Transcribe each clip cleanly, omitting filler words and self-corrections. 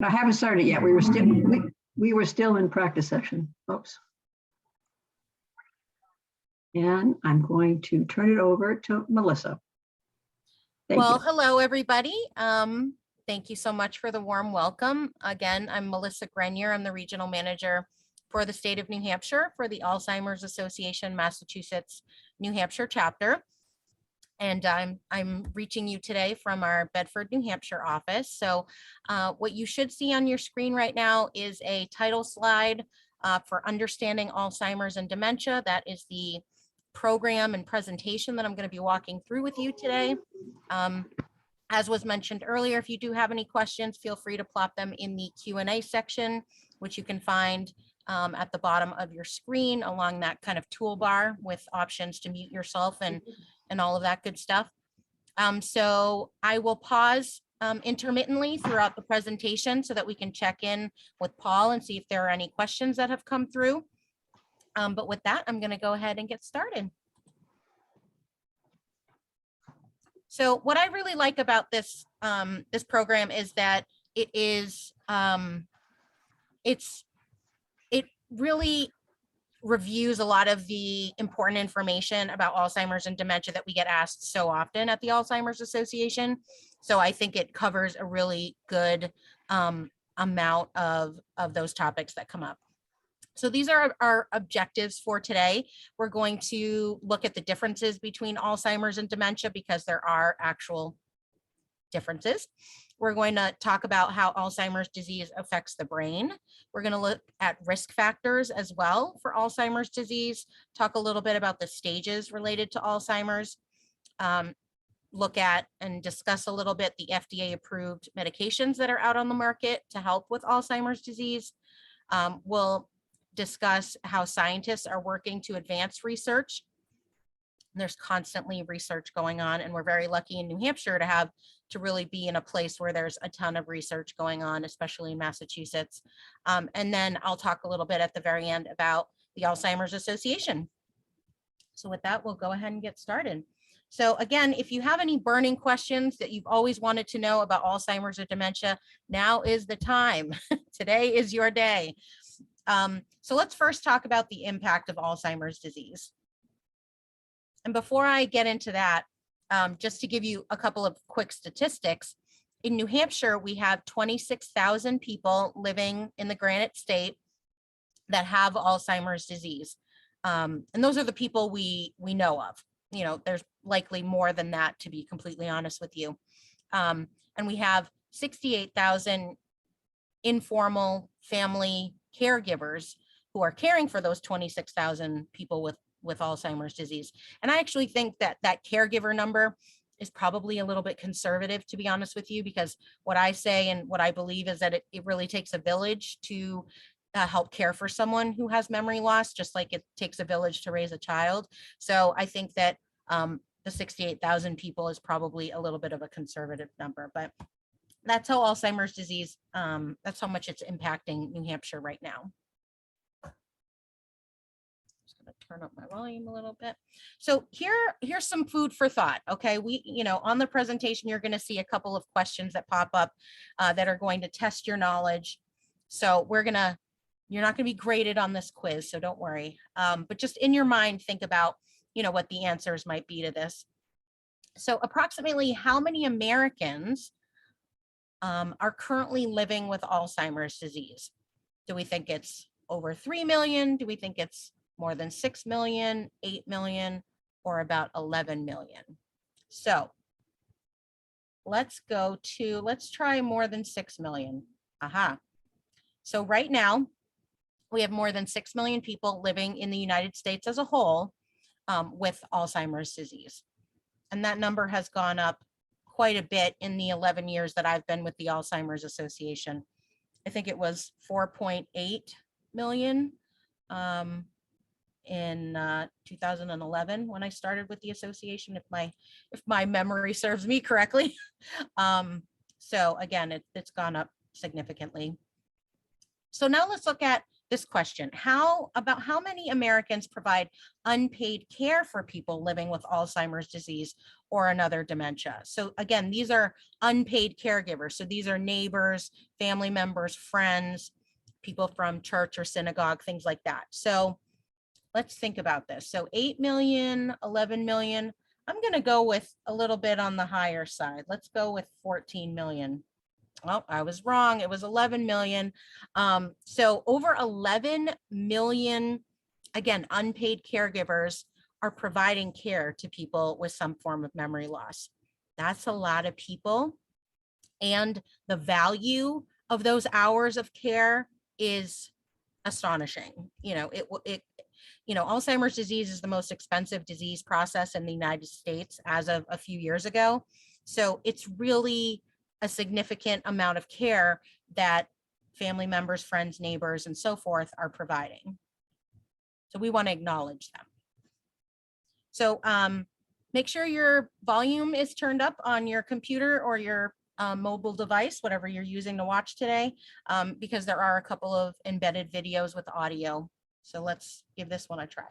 I haven't started yet. We were still in practice session. Oops. And I'm going to turn it over to Melissa. Thank you. Hello, everybody. Thank you so much for the warm welcome. Again, I'm Melissa Grenier. I'm the regional manager for the state of New Hampshire for the Alzheimer's Association Massachusetts New Hampshire chapter. And I'm reaching you today from our Bedford, New Hampshire office. So what you should see on your screen right now is a title slide for Understanding Alzheimer's and Dementia. That is the program and presentation that I'm going to be walking through with you today. As was mentioned earlier, if you do have any questions, feel free to plop them in the Q&A section, which you can find at the bottom of your screen along that kind of toolbar with options to mute yourself and all of that good stuff. So I will pause intermittently throughout the presentation so that we can check in with Paul and see if there are any questions that have come through. But with that, I'm going to go ahead and get started. So what I really like about this this program is that it really reviews a lot of the important information about Alzheimer's and dementia that we get asked so often at the Alzheimer's Association. So I think it covers a really good amount of those topics that come up. So these are our objectives for today. We're going to look at the differences between Alzheimer's and dementia because there are actual differences. We're going to talk about how Alzheimer's disease affects the brain. We're going to look at risk factors as well for Alzheimer's disease, talk a little bit about the stages related to Alzheimer's, look at and discuss a little bit the FDA approved medications that are out on the market to help with Alzheimer's disease. We'll discuss how scientists are working to advance research. There's constantly research going on, and we're very lucky in New Hampshire to really be in a place where there's a ton of research going on, especially in Massachusetts. And then I'll talk a little bit at the very end about the Alzheimer's Association. So with that, we'll go ahead and get started. So again, if you have any burning questions that you've always wanted to know about Alzheimer's or dementia, now is the time. Today is your day. So let's first talk about the impact of Alzheimer's disease. And before I get into that, just to give you a couple of quick statistics, in New Hampshire, we have 26,000 people living in the Granite State that have Alzheimer's disease. And those are the people we know of. You know, there's likely more than that, to be completely honest with you. And we have 68,000 informal family caregivers who are caring for those 26,000 people with Alzheimer's disease. And I actually think that that caregiver number is probably a little bit conservative, to be honest with you, because what I say and what I believe is that it really takes a village to help care for someone who has memory loss, just like it takes a village to raise a child. So I think that the 68,000 people is probably a little bit of a conservative number, but that's how Alzheimer's disease, that's how much it's impacting New Hampshire right now. Just gonna turn up my volume a little bit. So here's some food for thought. Okay, on the presentation, you're gonna see a couple of questions that pop up that are going to test your knowledge. So you're not gonna be graded on this quiz, so don't worry. But just in your mind, think about, what the answers might be to this. So approximately how many Americans are currently living with Alzheimer's disease? Do we think it's over 3 million? Do we think it's more than 6 million, 8 million, or about 11 million? So let's try more than 6 million. Aha. So right now, we have more than 6 million people living in the United States as a whole with Alzheimer's disease. And that number has gone up quite a bit in the 11 years that I've been with the Alzheimer's Association. I think it was 4.8 million in 2011 when I started with the association, if my memory serves me correctly. So again, it's gone up significantly. So now let's look at this question: how many Americans provide unpaid care for people living with Alzheimer's disease or another dementia? So again, these are unpaid caregivers. So these are neighbors, family members, friends, people from church or synagogue, things like that. So let's think about this. So 8 million, 11 million. I'm going to go with a little bit on the higher side. Let's go with 14 million. Oh, I was wrong. It was 11 million. So over 11 million, again, unpaid caregivers are providing care to people with some form of memory loss. That's a lot of people. And the value of those hours of care is astonishing. Alzheimer's disease is the most expensive disease process in the United States as of a few years ago. So it's really a significant amount of care that family members, friends, neighbors, and so forth are providing. So we want to acknowledge them. So make sure your volume is turned up on your computer or your mobile device, whatever you're using to watch today, because there are a couple of embedded videos with audio. So let's give this one a try.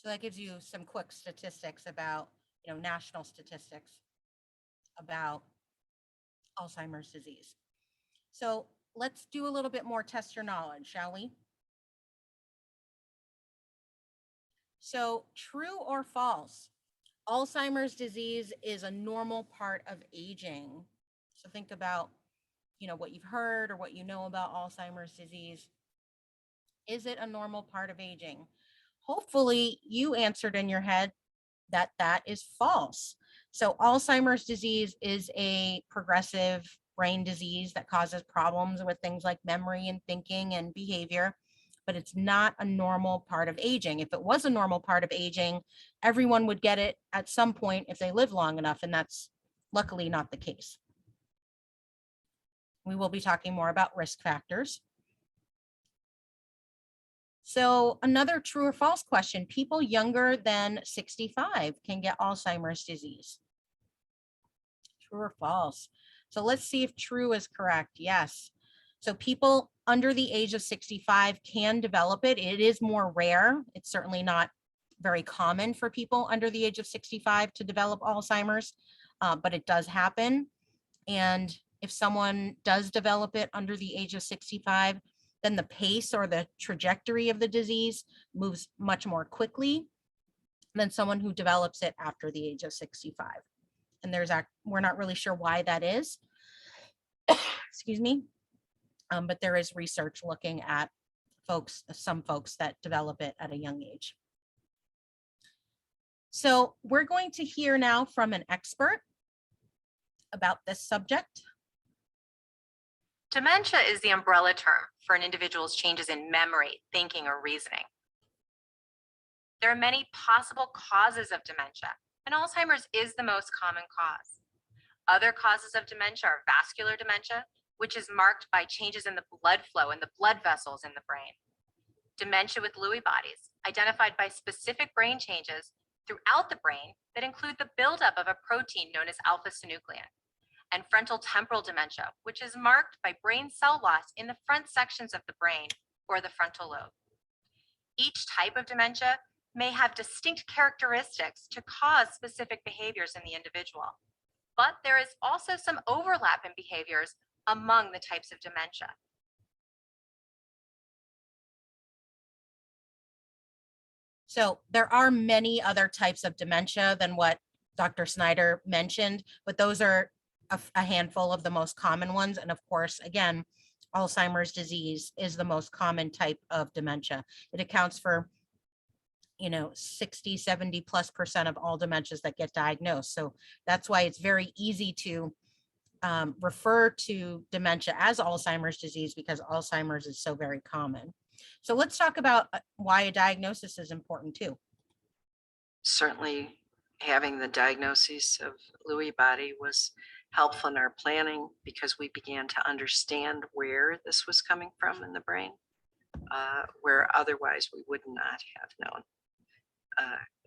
So that gives you some quick statistics about, national statistics about Alzheimer's disease. So let's do a little bit more test your knowledge, shall we? So true or false? Alzheimer's disease is a normal part of aging. So think about, what you've heard or what you know about Alzheimer's disease. Is it a normal part of aging? Hopefully you answered in your head that that is false. So Alzheimer's disease is a progressive brain disease that causes problems with things like memory and thinking and behavior, but it's not a normal part of aging. If it was a normal part of aging, everyone would get it at some point if they live long enough, and that's luckily not the case. We will be talking more about risk factors. So another true or false question: people younger than 65 can get Alzheimer's disease. True or false? So let's see if true is correct. Yes. So people under the age of 65 can develop it. It is more rare. It's certainly not very common for people under the age of 65 to develop Alzheimer's, but it does happen. And if someone does develop it under the age of 65, then the pace or the trajectory of the disease moves much more quickly than someone who develops it after the age of 65. And we're not really sure why that is. Excuse me. But there is research looking at some folks that develop it at a young age. So we're going to hear now from an expert about this subject. Dementia is the umbrella term for an individual's changes in memory, thinking, or reasoning. There are many possible causes of dementia, and Alzheimer's is the most common cause. Other causes of dementia are vascular dementia, which is marked by changes in the blood flow in the blood vessels in the brain. Dementia with Lewy bodies, identified by specific brain changes throughout the brain that include the buildup of a protein known as alpha-synuclein. And frontal temporal dementia, which is marked by brain cell loss in the front sections of the brain or the frontal lobe. Each type of dementia may have distinct characteristics to cause specific behaviors in the individual, but there is also some overlap in behaviors among the types of dementia. So there are many other types of dementia than what Dr. Snyder mentioned, but those are a handful of the most common ones. And of course, again, Alzheimer's disease is the most common type of dementia. It accounts for 60, 70+% of all dementias that get diagnosed. So that's why it's very easy to refer to dementia as Alzheimer's disease, because Alzheimer's is so very common. So let's talk about why a diagnosis is important too. Certainly having the diagnosis of Lewy body was helpful in our planning because we began to understand where this was coming from in the brain, where otherwise we would not have known.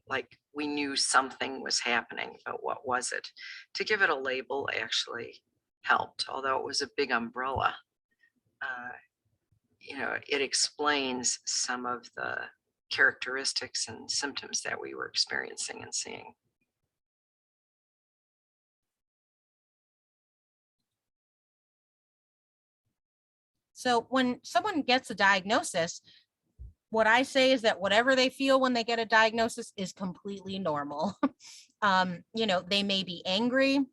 Like we knew something was happening, but what was it? To give it a label actually helped, although it was a big umbrella. It explains some of the characteristics and symptoms that we were experiencing and seeing. So when someone gets a diagnosis, what I say is that whatever they feel when they get a diagnosis is completely normal. They may be angry,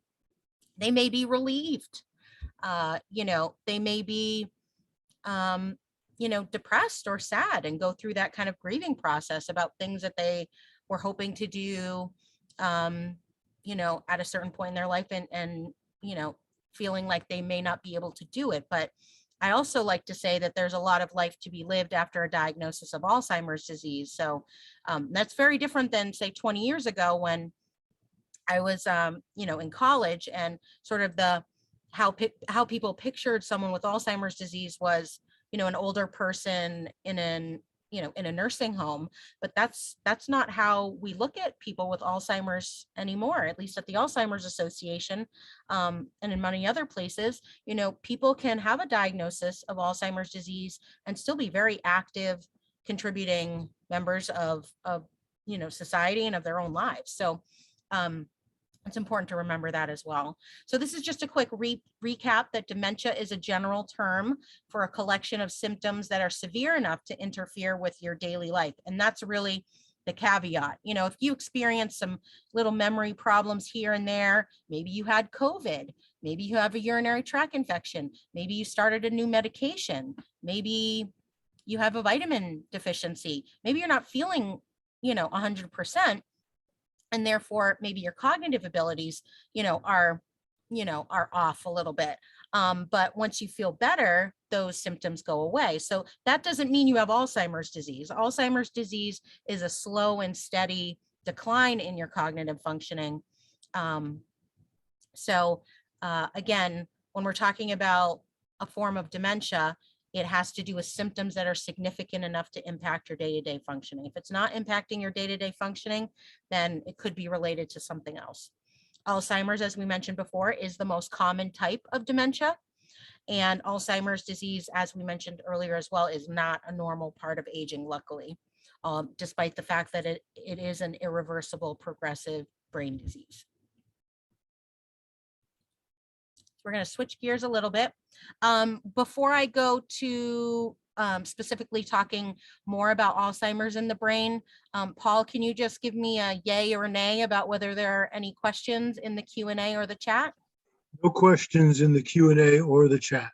they may be relieved, they may be, depressed or sad and go through that kind of grieving process about things that they were hoping to do, at a certain point in their life and feeling like they may not be able to do it. But I also like to say that there's a lot of life to be lived after a diagnosis of Alzheimer's disease. So that's very different than, say, 20 years ago when I was, in college, and sort of how people pictured someone with Alzheimer's disease was, an older person in a nursing home. But that's not how we look at people with Alzheimer's anymore, at least at the Alzheimer's Association, and in many other places. People can have a diagnosis of Alzheimer's disease and still be very active, contributing members of society and of their own lives. So it's important to remember that as well. So this is just a quick recap that dementia is a general term for a collection of symptoms that are severe enough to interfere with your daily life. And that's really the caveat. If you experience some little memory problems here and there, maybe you had COVID, maybe you have a urinary tract infection, maybe you started a new medication, maybe you have a vitamin deficiency, maybe you're not feeling, 100%. And therefore, maybe your cognitive abilities, are off a little bit. But once you feel better, those symptoms go away. So that doesn't mean you have Alzheimer's disease. Alzheimer's disease is a slow and steady decline in your cognitive functioning. Again, when we're talking about a form of dementia, it has to do with symptoms that are significant enough to impact your day-to-day functioning. If it's not impacting your day-to-day functioning, then it could be related to something else. Alzheimer's, as we mentioned before, is the most common type of dementia. And Alzheimer's disease, as we mentioned earlier as well, is not a normal part of aging, luckily, despite the fact that it is an irreversible progressive brain disease. We're going to switch gears a little bit. Before I go to specifically talking more about Alzheimer's in the brain, Paul, can you just give me a yay or a nay about whether there are any questions in the Q&A or the chat? No questions in the Q&A or the chat.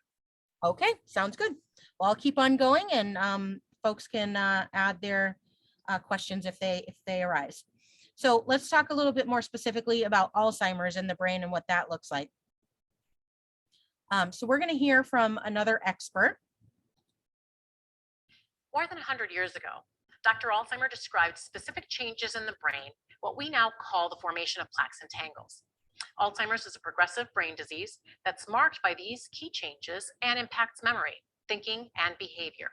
Okay, sounds good. Well, I'll keep on going, and folks can add their questions if they arise. So let's talk a little bit more specifically about Alzheimer's in the brain and what that looks like. So we're going to hear from another expert. More than 100 years ago, Dr. Alzheimer described specific changes in the brain, what we now call the formation of plaques and tangles. Alzheimer's is a progressive brain disease that's marked by these key changes and impacts memory, thinking, and behavior.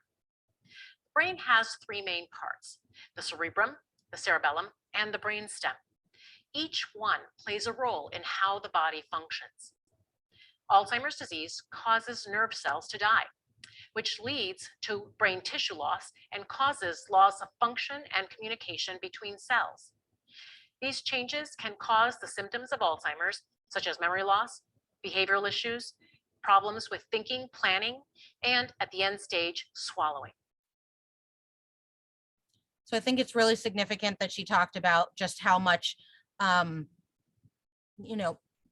The brain has three main parts: the cerebrum, the cerebellum, and the brainstem. Each one plays a role in how the body functions. Alzheimer's disease causes nerve cells to die, which leads to brain tissue loss and causes loss of function and communication between cells. These changes can cause the symptoms of Alzheimer's, such as memory loss, behavioral issues, problems with thinking, planning, and at the end stage, swallowing. So I think it's really significant that she talked about just how much,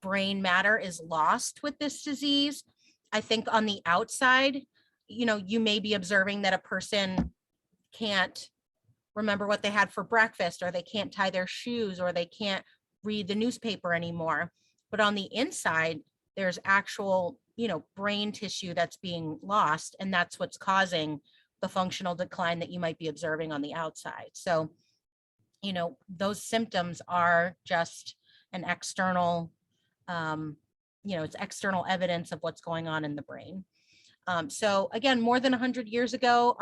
brain matter is lost with this disease. I think on the outside, you may be observing that a person can't remember what they had for breakfast, or they can't tie their shoes, or they can't read the newspaper anymore. But on the inside, there's actual, brain tissue that's being lost, and that's what's causing the functional decline that you might be observing on the outside. So, those symptoms are just an external, it's external evidence of what's going on in the brain. So again, more than 100 years ago,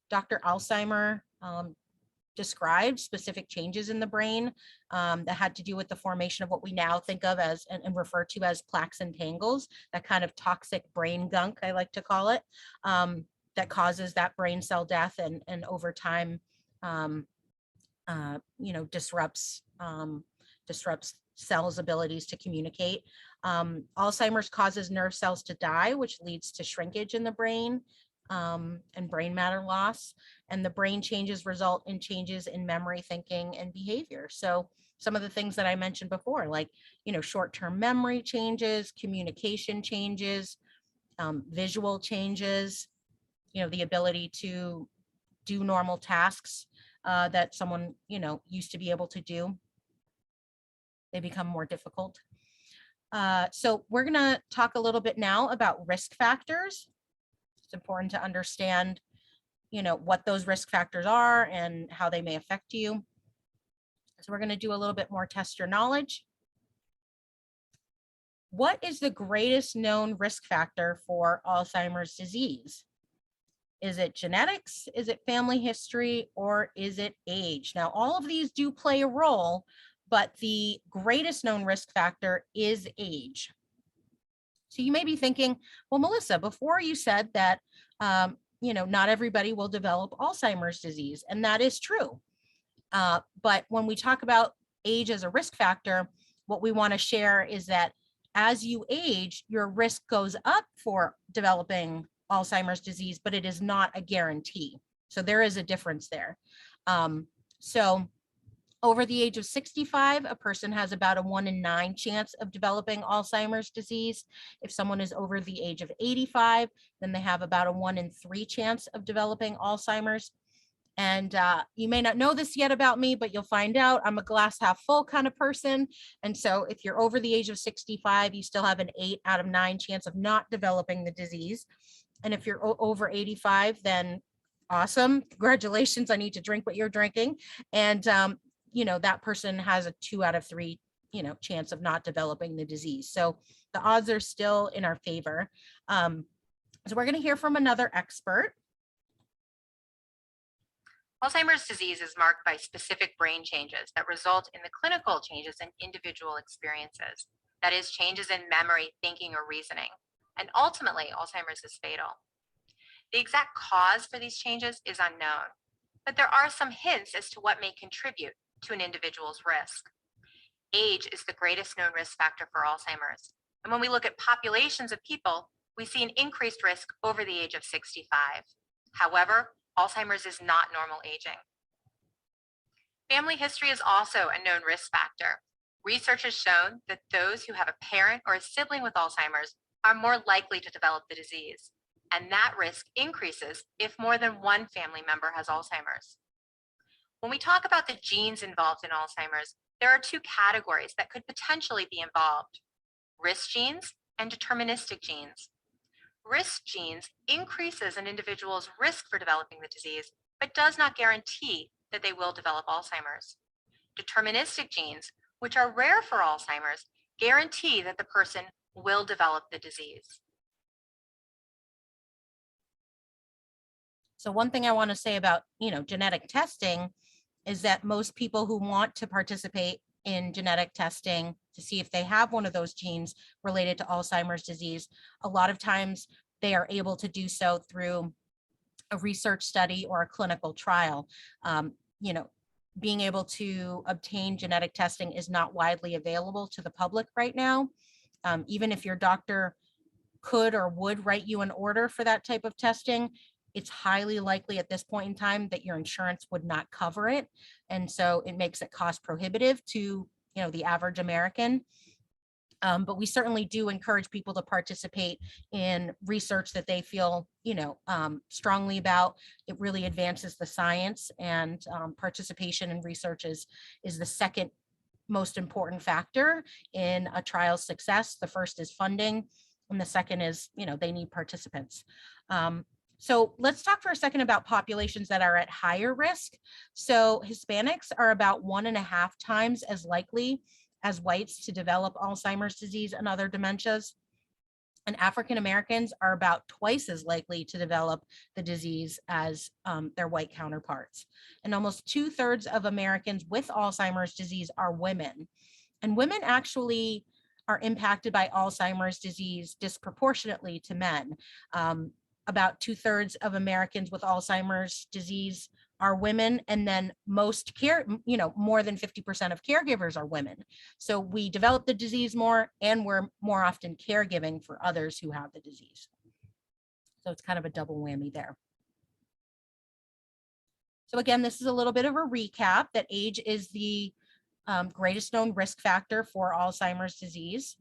Dr. Alzheimer described specific changes in the brain that had to do with the formation of what we now think of as and refer to as plaques and tangles, that kind of toxic brain gunk, I like to call it, that causes that brain cell death and over time, disrupts cells' abilities to communicate. Alzheimer's causes nerve cells to die, which leads to shrinkage in the brain and brain matter loss. And the brain changes result in changes in memory, thinking, and behavior. So some of the things that I mentioned before, like, short-term memory changes, communication changes, visual changes, the ability to do normal tasks that someone, used to be able to do. They become more difficult. So we're going to talk a little bit now about risk factors. It's important to understand, what those risk factors are and how they may affect you. So we're going to do a little bit more test your knowledge. What is the greatest known risk factor for Alzheimer's disease? Is it genetics? Is it family history? Or is it age? Now, all of these do play a role, but the greatest known risk factor is age. So you may be thinking, well, Melissa, before you said that, not everybody will develop Alzheimer's disease, and that is true. But when we talk about age as a risk factor, what we want to share is that as you age, your risk goes up for developing Alzheimer's disease, but it is not a guarantee. So there is a difference there. So over the age of 65, a person has about a 1 in 9 chance of developing Alzheimer's disease. If someone is over the age of 85, then they have about a 1 in 3 chance of developing Alzheimer's. And you may not know this yet about me, but you'll find out I'm a glass half full kind of person. And so if you're over the age of 65, you still have an 8 out of 9 chance of not developing the disease. And if you're over 85, then awesome. Congratulations. I need to drink what you're drinking. And, that person has a 2 out of 3, chance of not developing the disease. So the odds are still in our favor. So we're going to hear from another expert. Alzheimer's disease is marked by specific brain changes that result in the clinical changes in individual experiences. That is, changes in memory, thinking, or reasoning. And ultimately, Alzheimer's is fatal. The exact cause for these changes is unknown, but there are some hints as to what may contribute to an individual's risk. Age is the greatest known risk factor for Alzheimer's. And when we look at populations of people, we see an increased risk over the age of 65. However, Alzheimer's is not normal aging. Family history is also a known risk factor. Research has shown that those who have a parent or a sibling with Alzheimer's are more likely to develop the disease, and that risk increases if more than one family member has Alzheimer's. When we talk about the genes involved in Alzheimer's, there are 2 categories that could potentially be involved: risk genes and deterministic genes. Risk genes increases an individual's risk for developing the disease, but does not guarantee that they will develop Alzheimer's. Deterministic genes, which are rare for Alzheimer's, guarantee that the person will develop the disease. So one thing I want to say about, genetic testing is that most people who want to participate in genetic testing to see if they have one of those genes related to Alzheimer's disease, a lot of times they are able to do so through a research study or a clinical trial. Being able to obtain genetic testing is not widely available to the public right now. Even if your doctor could or would write you an order for that type of testing, it's highly likely at this point in time that your insurance would not cover it. And so it makes it cost prohibitive to, the average American. But we certainly do encourage people to participate in research that they feel, strongly about. It really advances the science, and participation in research is the second most important factor in a trial's success. The first is funding, and the second is, they need participants. So let's talk for a second about populations that are at higher risk. So Hispanics are about 1.5 times as likely as whites to develop Alzheimer's disease and other dementias. And African Americans are about twice as likely to develop the disease as their white counterparts. And almost 2/3 of Americans with Alzheimer's disease are women. And women actually are impacted by Alzheimer's disease disproportionately to men. About 2/3 of Americans with Alzheimer's disease are women, and then more than 50% of caregivers are women. So we develop the disease more, and we're more often caregiving for others who have the disease. So it's kind of a double whammy there. So again, this is a little bit of a recap that age is the greatest known risk factor for Alzheimer's disease.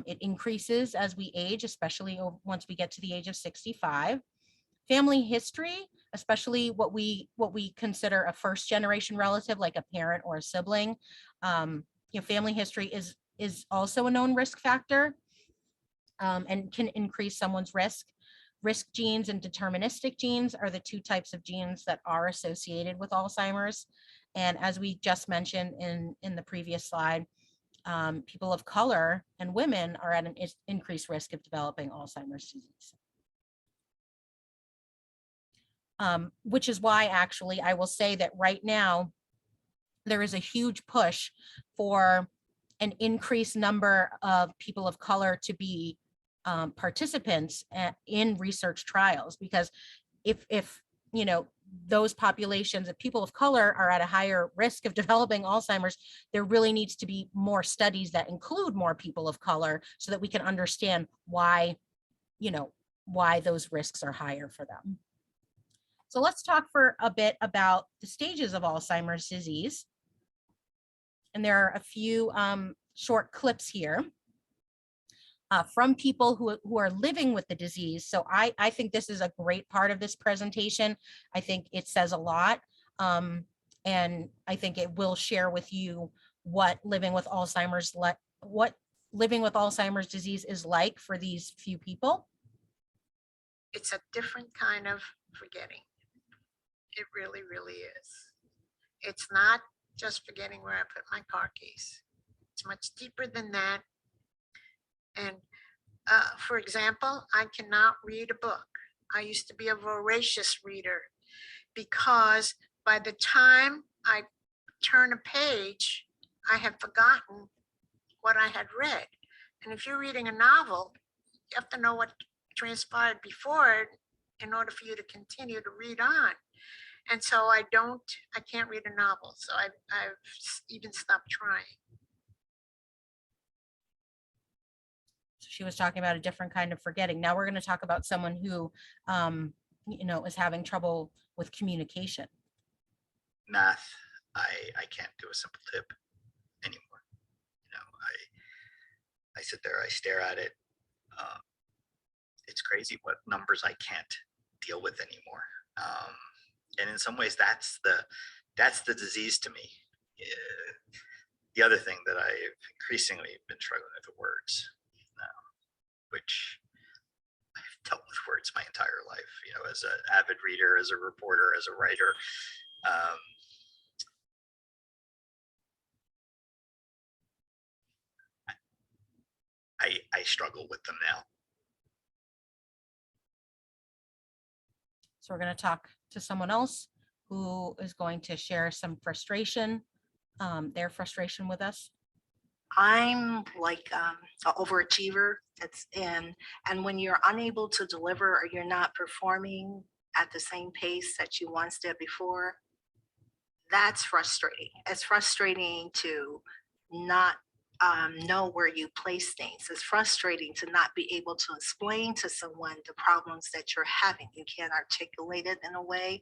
It increases as we age, especially once we get to the age of 65. Family history, especially what we consider a first generation relative, like a parent or a sibling, family history is also a known risk factor, and can increase someone's risk. Risk genes and deterministic genes are the two types of genes that are associated with Alzheimer's. And as we just mentioned in the previous slide, people of color and women are at an increased risk of developing Alzheimer's disease. Which is why, actually, I will say that right now, there is a huge push for an increased number of people of color to be participants in research trials, because if those populations of people of color are at a higher risk of developing Alzheimer's, there really needs to be more studies that include more people of color so that we can understand why those risks are higher for them. So let's talk for a bit about the stages of Alzheimer's disease. And there are a few short clips here from people who are living with the disease. So I think this is a great part of this presentation. I think it says a lot. And I think it will share with you what living with Alzheimer's disease is like for these few people. It's a different kind of forgetting. It really, really is. It's not just forgetting where I put my car keys. It's much deeper than that. And for example, I cannot read a book. I used to be a voracious reader, because by the time I turn a page, I have forgotten what I had read. And if you're reading a novel, you have to know what transpired before it in order for you to continue to read on. And so I can't read a novel. So I've even stopped trying. So she was talking about a different kind of forgetting. Now we're going to talk about someone who, is having trouble with communication. Math, I can't do a simple tip anymore. I sit there, I stare at it. It's crazy what numbers I can't deal with anymore. And in some ways, that's the disease to me. The other thing that I've increasingly been struggling with are words, which I've dealt with words my entire life. As an avid reader, as a reporter, as a writer. I struggle with them now. So we're going to talk to someone else who is going to share some frustration, their frustration with us. I'm like an overachiever. And when you're unable to deliver, or you're not performing at the same pace that you once did before, that's frustrating. It's frustrating to not know where you place things. It's frustrating to not be able to explain to someone the problems that you're having. You can't articulate it in a way.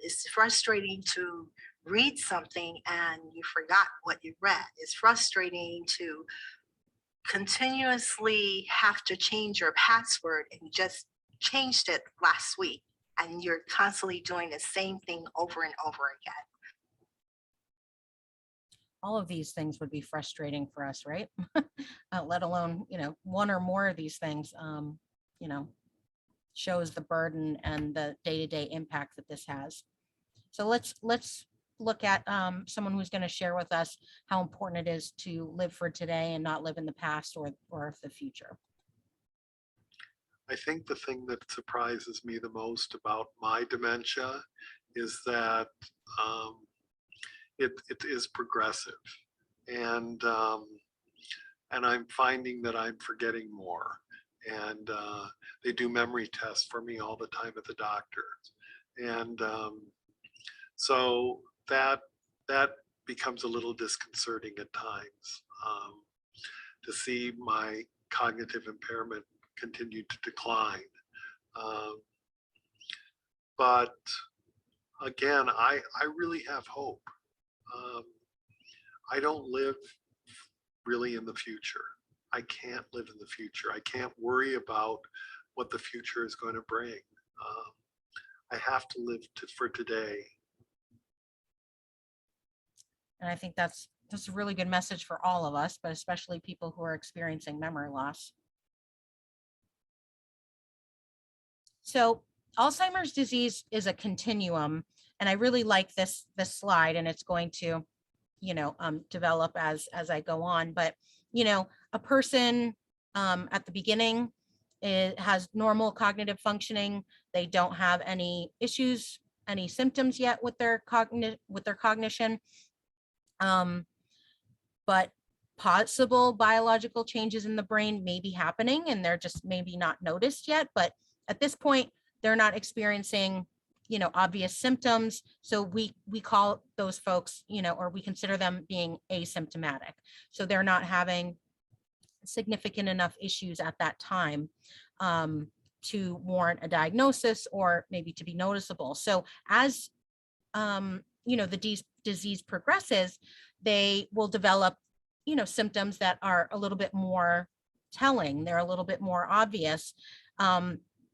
It's frustrating to read something and you forgot what you read. It's frustrating to continuously have to change your password and you just changed it last week and you're constantly doing the same thing over and over again. All of these things would be frustrating for us, right? Let alone, one or more of these things, shows the burden and the day-to-day impact that this has. So let's look at someone who's going to share with us how important it is to live for today and not live in the past or the future. I think the thing that surprises me the most about my dementia is that it is progressive, and I'm finding that I'm forgetting more. And they do memory tests for me all the time at the doctor, and so that becomes a little disconcerting at times, to see my cognitive impairment continue to decline. But again, I really have hope. I don't live really in the future. I can't live in the future. I can't worry about what the future is going to bring. I have to live for today. And I think that's a really good message for all of us, but especially people who are experiencing memory loss. So Alzheimer's disease is a continuum, and I really like this slide, and it's going to, develop as I go on. But a person at the beginning has normal cognitive functioning. They don't have any issues, any symptoms yet with their cognition. But possible biological changes in the brain may be happening and they're just maybe not noticed yet. But at this point, they're not experiencing, obvious symptoms. So we call those folks, or we consider them being asymptomatic. So they're not having significant enough issues at that time to warrant a diagnosis or maybe to be noticeable. So as, the disease progresses, they will develop, symptoms that are a little bit more telling. They're a little bit more obvious.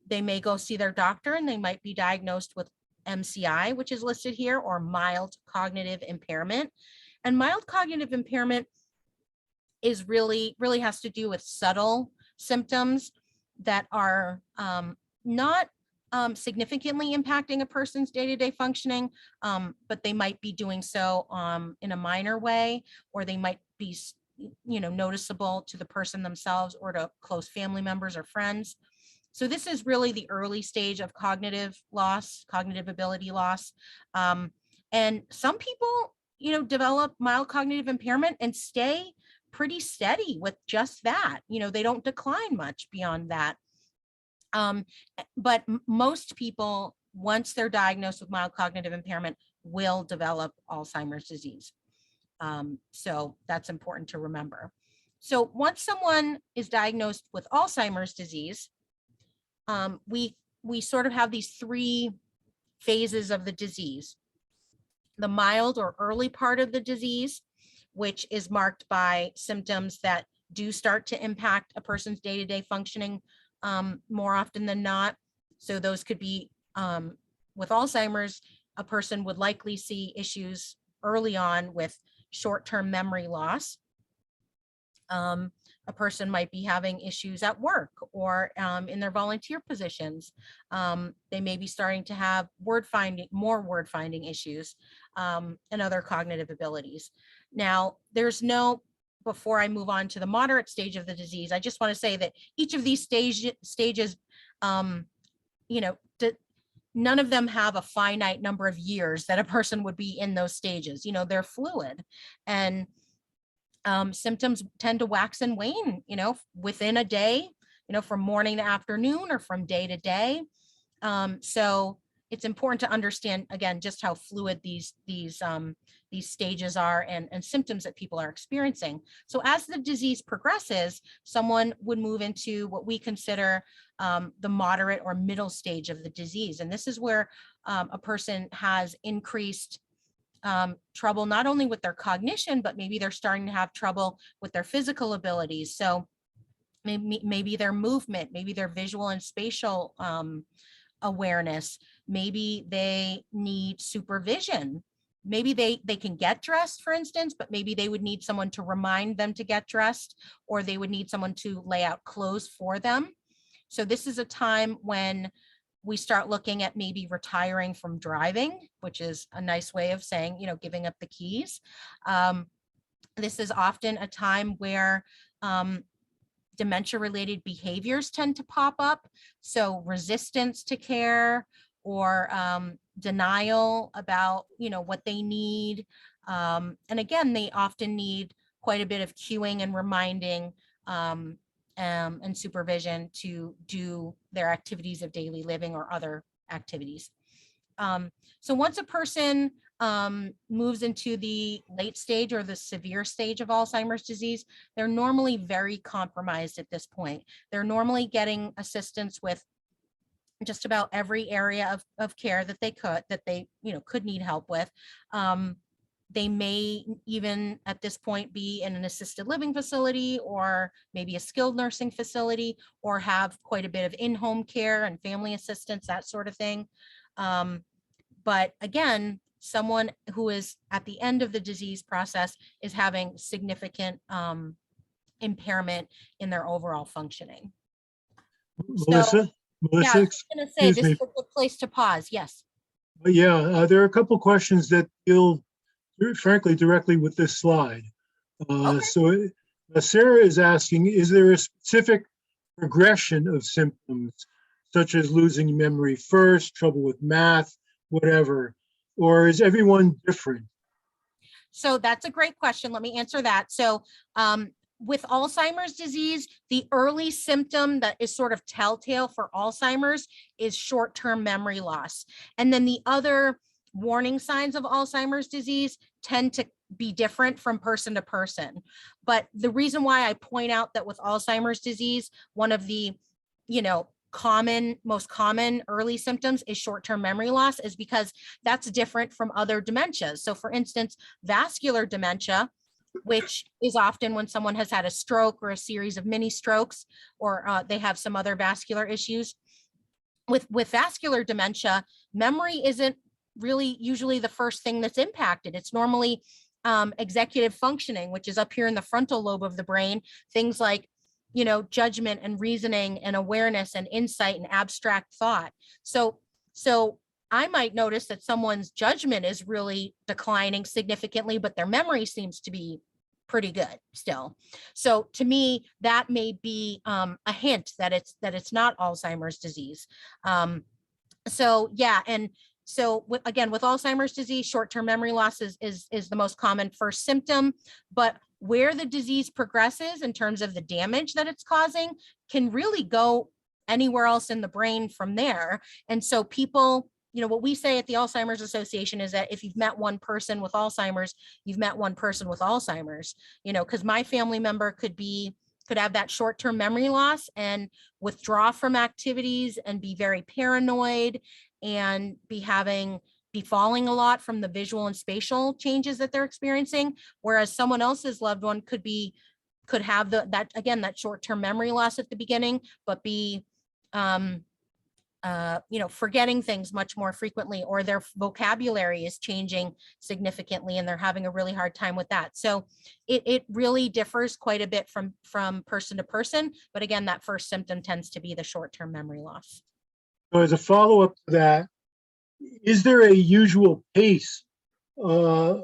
They may go see their doctor and they might be diagnosed with MCI, which is listed here, or mild cognitive impairment. And mild cognitive impairment is really has to do with subtle symptoms that are not significantly impacting a person's day-to-day functioning, but they might be doing so in a minor way, or they might be, noticeable to the person themselves or to close family members or friends. So this is really the early stage of cognitive loss, cognitive ability loss. And some people, develop mild cognitive impairment and stay pretty steady with just that. They don't decline much beyond that. But most people, once they're diagnosed with mild cognitive impairment, will develop Alzheimer's disease. So that's important to remember. So once someone is diagnosed with Alzheimer's disease, we sort of have these three phases of the disease. The mild or early part of the disease, which is marked by symptoms that do start to impact a person's day-to-day functioning more often than not. So those could be, with Alzheimer's, a person would likely see issues early on with short-term memory loss. A person might be having issues at work or in their volunteer positions. They may be starting to have more word finding issues and other cognitive abilities. Now, before I move on to the moderate stage of the disease, I just want to say that each of these stages, none of them have a finite number of years that a person would be in those stages. They're fluid, and symptoms tend to wax and wane, within a day, from morning to afternoon or from day to day. So it's important to understand, again, just how fluid these stages are and symptoms that people are experiencing. So as the disease progresses, someone would move into what we consider the moderate or middle stage of the disease. And this is where a person has increased trouble, not only with their cognition, but maybe they're starting to have trouble with their physical abilities. So maybe their movement, maybe their visual and spatial awareness, maybe they need supervision. Maybe they can get dressed, for instance, but maybe they would need someone to remind them to get dressed, or they would need someone to lay out clothes for them. So this is a time when we start looking at maybe retiring from driving, which is a nice way of saying, you know, giving up the keys. This is often a time where dementia-related behaviors tend to pop up. So resistance to care, or denial about, you know, what they need. And again, they often need quite a bit of cueing and reminding and supervision to do their activities of daily living or other activities. So once a person moves into the late stage or the severe stage of Alzheimer's disease, they're normally very compromised at this point. They're normally getting assistance with just about every area of care that they you know, could need help with. They may even at this point be in an assisted living facility, or maybe a skilled nursing facility, or have quite a bit of in-home care and family assistance, that sort of thing. But again, someone who is at the end of the disease process is having significant impairment in their overall functioning. Melissa? Yeah, Melissa, I was going to say, excuse this me. is a good place to pause. Yes. Yeah, there are a couple questions that deal, frankly, directly with this slide. Okay. So Sarah is asking, is there a specific progression of symptoms, such as losing memory first, trouble with math, whatever, or is everyone different? So that's a great question. Let me answer that. So with Alzheimer's disease, the early symptom that is sort of telltale for Alzheimer's is short-term memory loss. And then the other warning signs of Alzheimer's disease tend to be different from person to person. But the reason why I point out that with Alzheimer's disease, one of the, you know, most common early symptoms is short-term memory loss is because that's different from other dementias. So for instance, vascular dementia, which is often when someone has had a stroke or a series of mini strokes, or they have some other vascular issues. With vascular dementia, memory isn't really usually the first thing that's impacted. It's normally executive functioning, which is up here in the frontal lobe of the brain, things like, you know, judgment and reasoning and awareness and insight and abstract thought. So I might notice that someone's judgment is really declining significantly, but their memory seems to be pretty good still. So to me, that may be a hint that it's not Alzheimer's disease. So yeah, and so again, with Alzheimer's disease, short-term memory loss is the most common first symptom, but where the disease progresses in terms of the damage that it's causing can really go anywhere else in the brain from there. And so people, you know, what we say at the Alzheimer's Association is that if you've met one person with Alzheimer's, you've met one person with Alzheimer's, you know, because my family member could have that short-term memory loss and withdraw from activities and be very paranoid and be falling a lot from the visual and spatial changes that they're experiencing, whereas someone else's loved one could have that short-term memory loss at the beginning, but be you know, forgetting things much more frequently, or their vocabulary is changing significantly and they're having a really hard time with that. So it really differs quite a bit from person to person. But again, that first symptom tends to be the short-term memory loss. So as a follow-up to that, is there a usual pace of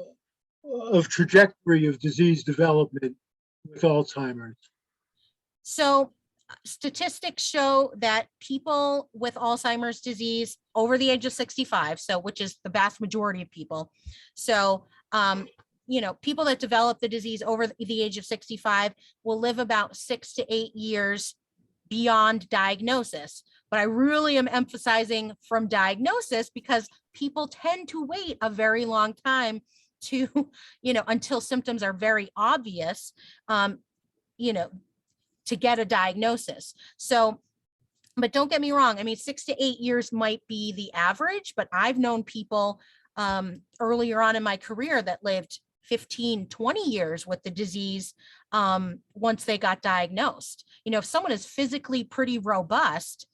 trajectory of disease development with Alzheimer's? So statistics show that people with Alzheimer's disease over the age of 65, so which is the vast majority of people. So, you know, people that develop the disease over the age of 65 will live about 6 to 8 years beyond diagnosis. But I really am emphasizing from diagnosis because people tend to wait a very long time to, until symptoms are very obvious, to get a diagnosis. So, but don't get me wrong. I mean, 6 to 8 years might be the average, but I've known people earlier on in my career that lived 15, 20 years with the disease once they got diagnosed. If someone is physically pretty robust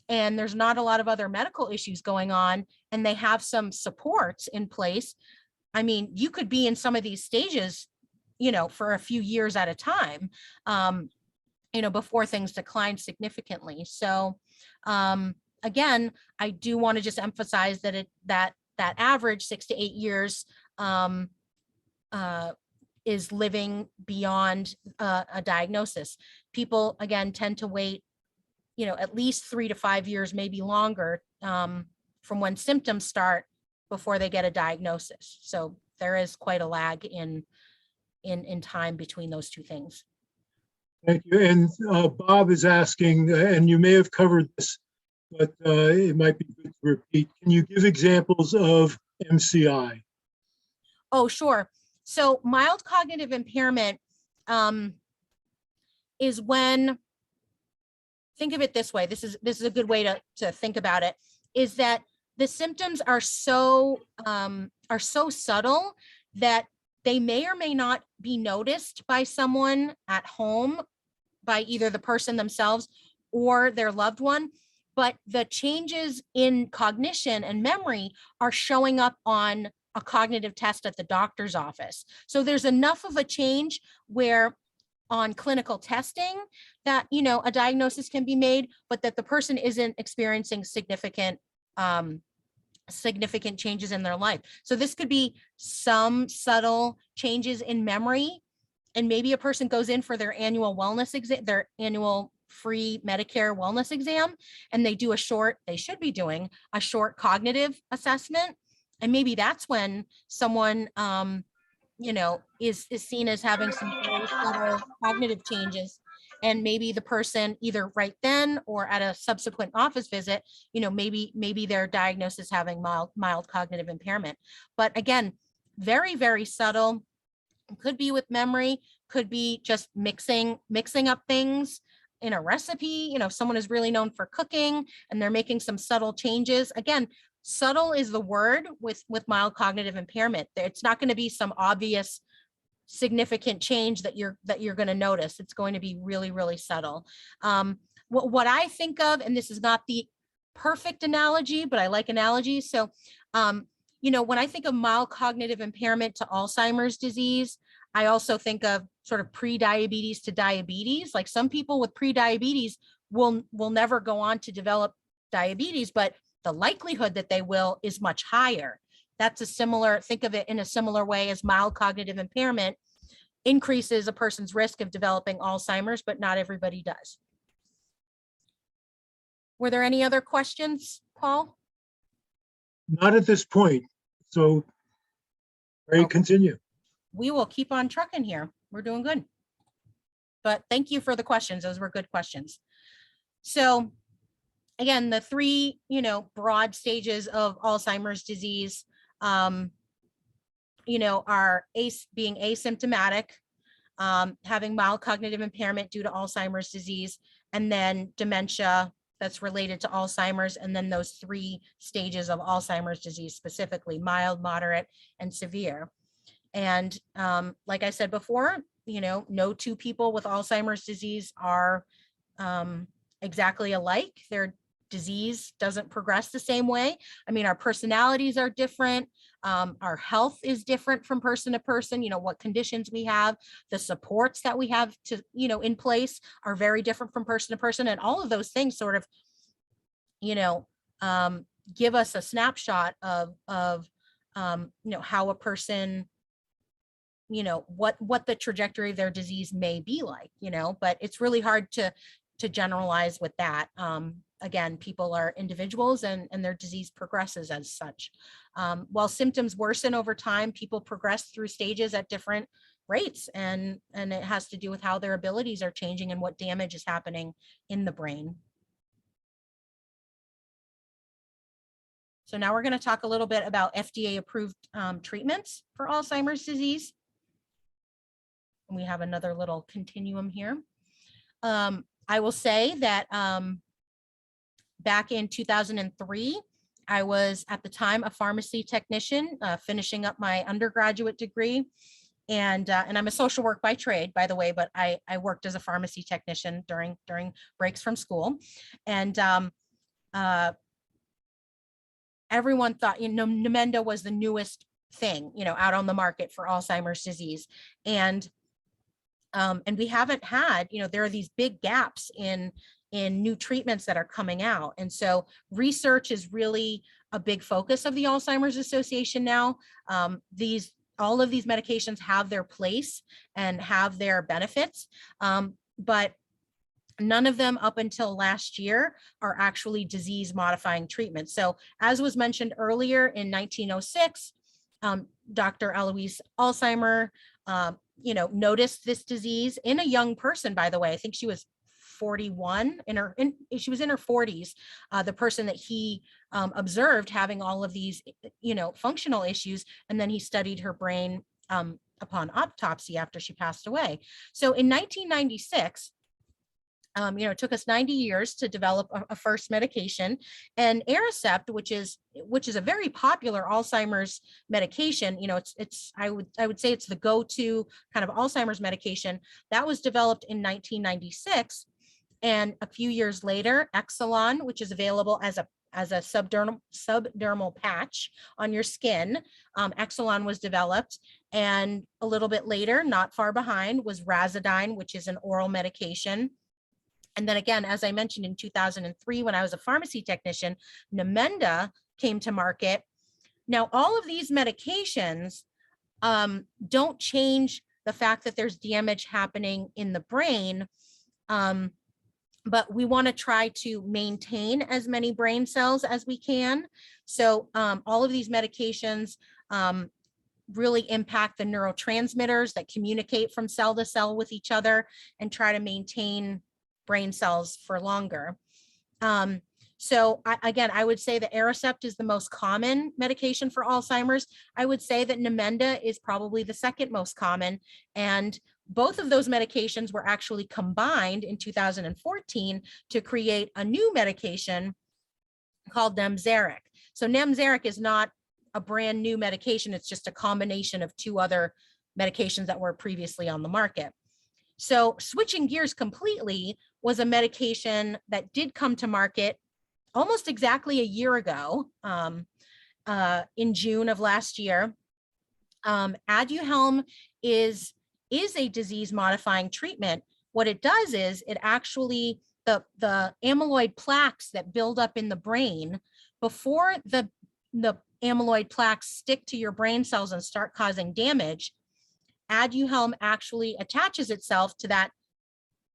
and there's not a lot of other medical issues going on and they have some supports in place, I mean, you could be in some of these stages, for a few years at a time, before things decline significantly. So again, I do want to just emphasize that that average 6 to 8 years is living beyond a diagnosis. People, again, tend to wait, at least 3 to 5 years, maybe longer, from when symptoms start before they get a diagnosis. So there is quite a lag in time between those two things. Thank you. And Bob is asking, and you may have covered this, but it might be good to repeat. Can you give examples of MCI? Oh, sure. So mild cognitive impairment is when, think of it this way, this is a good way to think about it, is that the symptoms are so subtle that they may or may not be noticed by someone at home, by either the person themselves or their loved one, but the changes in cognition and memory are showing up on a cognitive test at the doctor's office. So there's enough of a change where on clinical testing that, a diagnosis can be made, but that the person isn't experiencing significant changes in their life. So this could be some subtle changes in memory, and maybe a person goes in for their annual wellness exam, their annual free Medicare wellness exam, and they should be doing a short cognitive assessment. And maybe that's when someone, is seen as having some very subtle cognitive changes. And maybe the person either right then or at a subsequent office visit, maybe their diagnosis is having mild cognitive impairment. But again, very, very subtle. Could be with memory, could be just mixing up things in a recipe. If someone is really known for cooking and they're making some subtle changes. Again, subtle is the word with mild cognitive impairment. It's not going to be some obvious significant change that you're going to notice. It's going to be really, really subtle. What I think of, and this is not the perfect analogy, but I like analogies. So, when I think of mild cognitive impairment to Alzheimer's disease, I also think of sort of pre-diabetes to diabetes. Like some people with pre-diabetes will never go on to develop diabetes, but the likelihood that they will is much higher. Think of it in a similar way as mild cognitive impairment increases a person's risk of developing Alzheimer's, but not everybody does. Were there any other questions, Paul? Not at this point. So, Ray, continue. We will keep on trucking here. We're doing good. But thank you for the questions. Those were good questions. So again, the three, broad stages of Alzheimer's disease, are being asymptomatic, having mild cognitive impairment due to Alzheimer's disease, and then dementia that's related to Alzheimer's, and then those 3 stages of Alzheimer's disease, specifically mild, moderate, and severe. And like I said before, no 2 people with Alzheimer's disease are exactly alike. Their disease doesn't progress the same way. I mean, our personalities are different. Our health is different from person to person. What conditions we have, the supports that we have to, in place are very different from person to person. And all of those things sort of, give us a snapshot of how a person, what the trajectory of their disease may be like, but it's really hard to generalize with that. Again, people are individuals and their disease progresses as such. While symptoms worsen over time, people progress through stages at different rates, and it has to do with how their abilities are changing and what damage is happening in the brain. So now we're going to talk a little bit about FDA approved treatments for Alzheimer's disease. And we have another little continuum here. I will say that back in 2003, I was at the time a pharmacy technician, finishing up my undergraduate degree. And I'm a social work by trade, by the way, but I worked as a pharmacy technician during breaks from school. And everyone thought, Namenda was the newest thing, out on the market for Alzheimer's disease. And we haven't had, there are these big gaps in new treatments that are coming out. And so research is really a big focus of the Alzheimer's Association now. All of these medications have their place and have their benefits, but none of them up until last year are actually disease modifying treatments. So as was mentioned earlier, in 1906, Dr. Alois Alzheimer, noticed this disease in a young person, by the way. I think she was 41, she was in her 40s, the person that he observed having all of these, functional issues. And then he studied her brain upon autopsy after she passed away. So in 1996, it took us 90 years to develop a first medication, and Aricept, which is a very popular Alzheimer's medication. I would say it's the go-to kind of Alzheimer's medication that was developed in 1996. And a few years later, Exelon, which is available as a subdermal patch on your skin, Exelon was developed. And a little bit later, not far behind, was Razidine, which is an oral medication. And then again, as I mentioned, in 2003, when I was a pharmacy technician, Namenda came to market. Now, all of these medications don't change the fact that there's damage happening in the brain, but we want to try to maintain as many brain cells as we can. So all of these medications really impact the neurotransmitters that communicate from cell to cell with each other and try to maintain brain cells for longer. So I would say that Aricept is the most common medication for Alzheimer's. I would say that Namenda is probably the second most common. And both of those medications were actually combined in 2014 to create a new medication called Nemzaric. So Nemzaric is not a brand new medication. It's just a combination of two other medications that were previously on the market. So switching gears completely was a medication that did come to market almost exactly a year ago, in June of last year. Aduhelm is a disease modifying treatment. What it does is it actually, the amyloid plaques that build up in the brain, before the amyloid plaques stick to your brain cells and start causing damage, Aduhelm actually attaches itself to that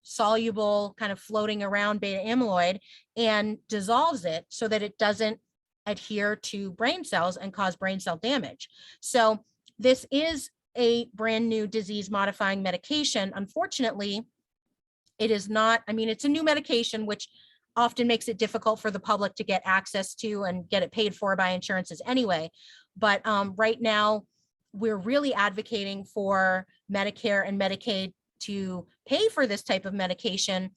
soluble kind of floating around beta amyloid and dissolves it so that it doesn't adhere to brain cells and cause brain cell damage. So this is a brand new disease modifying medication. Unfortunately, it is not, it's a new medication, which often makes it difficult for the public to get access to and get it paid for by insurances anyway. But right now, we're really advocating for Medicare and Medicaid to pay for this type of medication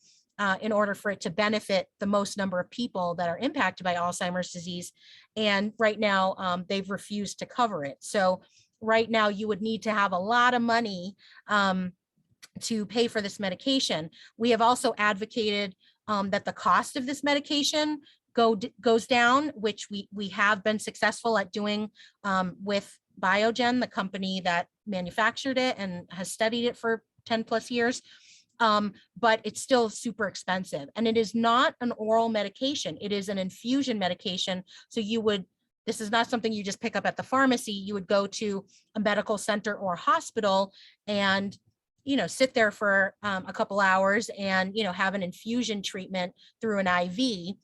in order for it to benefit the most number of people that are impacted by Alzheimer's disease. And right now, they've refused to cover it. So right now, you would need to have a lot of money to pay for this medication. We have also advocated that the cost of this medication goes down, which we have been successful at doing with Biogen, the company that manufactured it and has studied it for 10 plus years. But it's still super expensive. And it is not an oral medication. It is an infusion medication. So this is not something you just pick up at the pharmacy. You would go to a medical center or hospital and, sit there for a couple hours and, have an infusion treatment through an IV.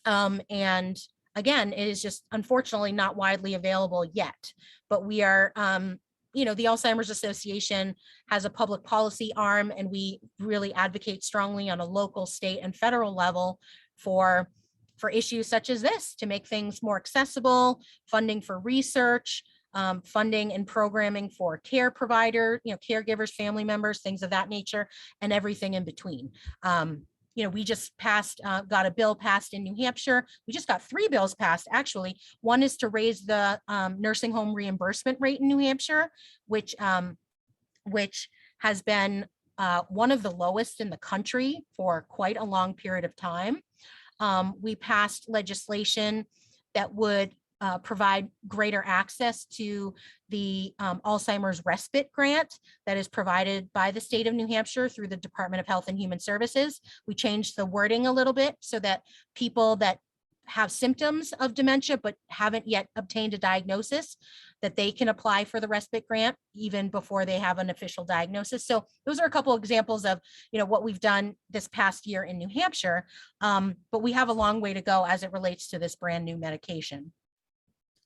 And again, it is just unfortunately not widely available yet, but we are the Alzheimer's Association has a public policy arm, and we really advocate strongly on a local, state, and federal level for issues such as this, to make things more accessible, funding for research, funding and programming for care provider, caregivers, family members, things of that nature, and everything in between. We just got a bill passed in New Hampshire. We just got 3 bills passed, actually. One is to raise the nursing home reimbursement rate in New Hampshire, which has been one of the lowest in the country for quite a long period of time. We passed legislation that would provide greater access to the Alzheimer's respite grant that is provided by the state of New Hampshire through the Department of Health and Human Services. We changed the wording a little bit so that people that have symptoms of dementia but haven't yet obtained a diagnosis, that they can apply for the respite grant even before they have an official diagnosis. So those are a couple examples of what we've done this past year in New Hampshire, but we have a long way to go as it relates to this brand new medication.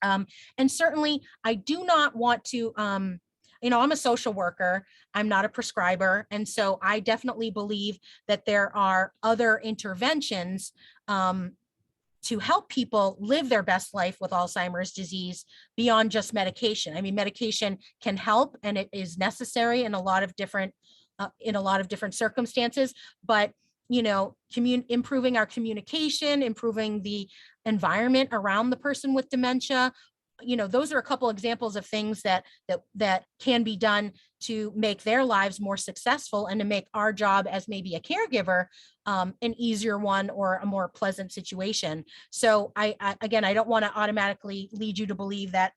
And certainly I do not want to, I'm a social worker, I'm not a prescriber. And so I definitely believe that there are other interventions to help people live their best life with Alzheimer's disease beyond just medication. I mean, medication can help, and it is necessary in a lot of different circumstances, but improving our communication, improving the environment around the person with dementia, those are a couple examples of things that can be done to make their lives more successful and to make our job as maybe a caregiver an easier one or a more pleasant situation. So I don't want to automatically lead you to believe that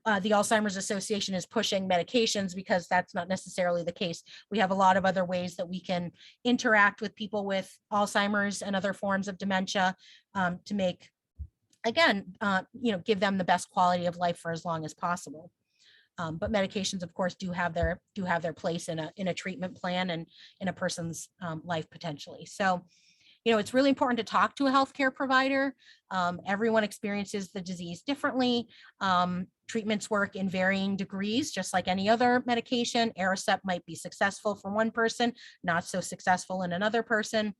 the Alzheimer's Association is pushing medications, because that's not necessarily the case. We have a lot of other ways that we can interact with people with Alzheimer's and other forms of dementia to make, give them the best quality of life for as long as possible. But medications, of course, do have their place in a treatment plan and in a person's life potentially. So, it's really important to talk to a healthcare provider. Everyone experiences the disease differently. Treatments work in varying degrees, just like any other medication. Aricept might be successful for one person, not so successful in another person.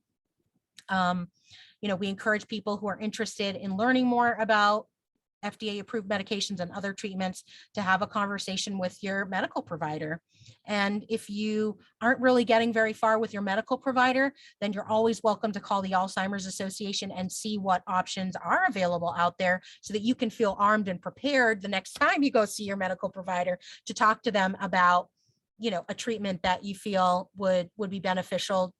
We encourage people who are interested in learning more about FDA-approved medications and other treatments to have a conversation with your medical provider. And if you aren't really getting very far with your medical provider, then you're always welcome to call the Alzheimer's Association and see what options are available out there so that you can feel armed and prepared the next time you go see your medical provider to talk to them about a treatment that you feel would be beneficial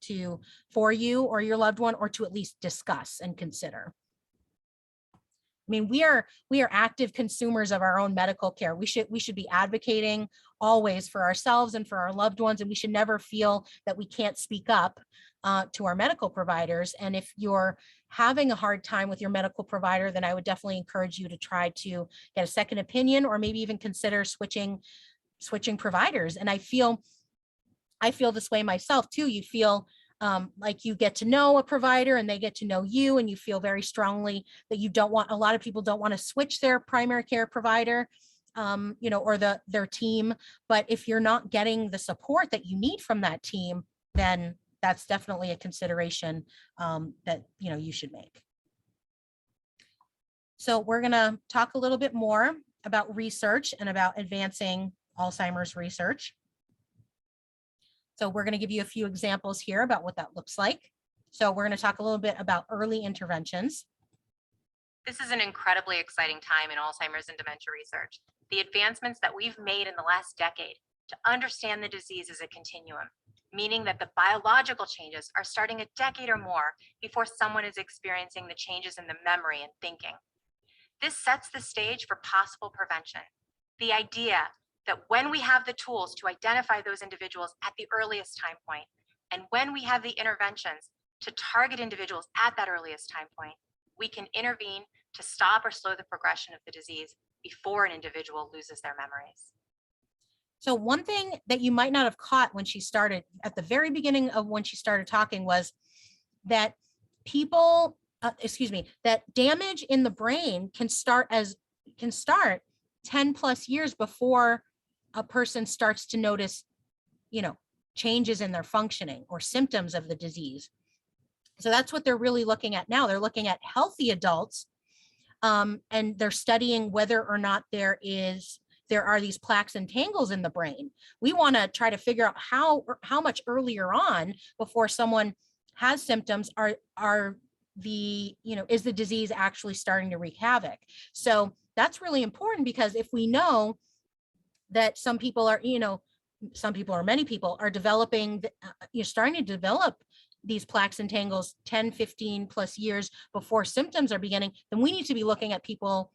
for you or your loved one, or to at least discuss and consider. I mean, we are active consumers of our own medical care. We should be advocating always for ourselves and for our loved ones, and we should never feel that we can't speak up to our medical providers. And if you're having a hard time with your medical provider, then I would definitely encourage you to try to get a second opinion, or maybe even consider switching providers. And I feel this way myself too. You feel like you get to know a provider and they get to know you, and you feel very strongly that a lot of people don't want to switch their primary care provider, or their team. But if you're not getting the support that you need from that team, then that's definitely a consideration that you should make. So we're going to talk a little bit more about research and about advancing Alzheimer's research. So we're going to give you a few examples here about what that looks like. So we're going to talk a little bit about early interventions. This is an incredibly exciting time in Alzheimer's and dementia research. The advancements that we've made in the last decade to understand the disease as a continuum, meaning that the biological changes are starting a decade or more before someone is experiencing the changes in the memory and thinking. This sets the stage for possible prevention. The idea that when we have the tools to identify those individuals at the earliest time point, and when we have the interventions to target individuals at that earliest time point, we can intervene to stop or slow the progression of the disease before an individual loses their memories. So one thing that you might not have caught when she started, at the very beginning of when she started talking, was that that damage in the brain can start 10 plus years before a person starts to notice, changes in their functioning or symptoms of the disease. So that's what they're really looking at now. They're looking at healthy adults, and they're studying whether or not there are these plaques and tangles in the brain. We want to try to figure out how much earlier on, before someone has symptoms, is the disease actually starting to wreak havoc. So that's really important, because if we know that some people or many people are developing, starting to develop these plaques and tangles 10, 15 plus years before symptoms are beginning, then we need to be looking at people,